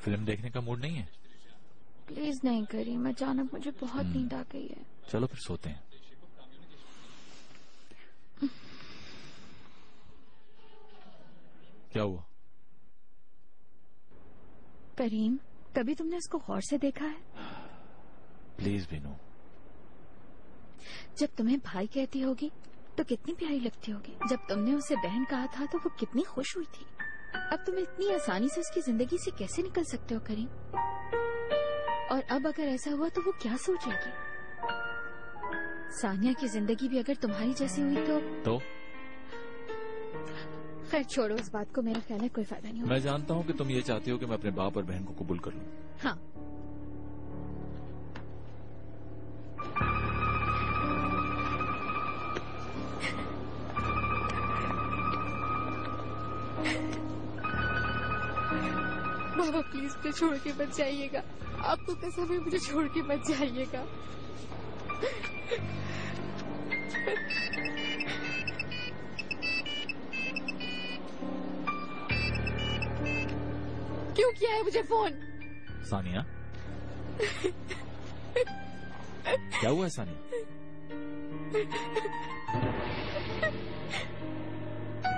Film देखने का mood नहीं है? प्लीज नहीं करीम, अचानक मुझे बहुत नींद आ गई है। चलो फिर सोते हैं। क्या हुआ? करीम, कभी तुमने उसको गौर से देखा है? प्लीज बीनू। जब तुम्हें भाई कहती होगी तो कितनी प्यारी लगती होगी। जब तुमने उसे बहन कहा था तो वो कितनी खुश हुई थी। अब तुम इतनी आसानी से उसकी जिंदगी से कैसे निकल सकते हो करीम? और अब अगर ऐसा हुआ तो वो क्या सोचेगी? सानिया की जिंदगी भी अगर तुम्हारी जैसी हुई तो? खैर छोड़ो इस बात को, मेरा ख्याल है कोई फायदा नहीं होगा। मैं जानता हूँ कि तुम ये चाहती हो कि मैं अपने बाप और बहन को कबूल कर लूं। हाँ, बाबा प्लीज मुझे छोड़ के मत जाइएगा। आपको कसम है, मुझे छोड़ के मत जाइएगा। क्यों किया है मुझे फोन? सानिया क्या हुआ है सानिया?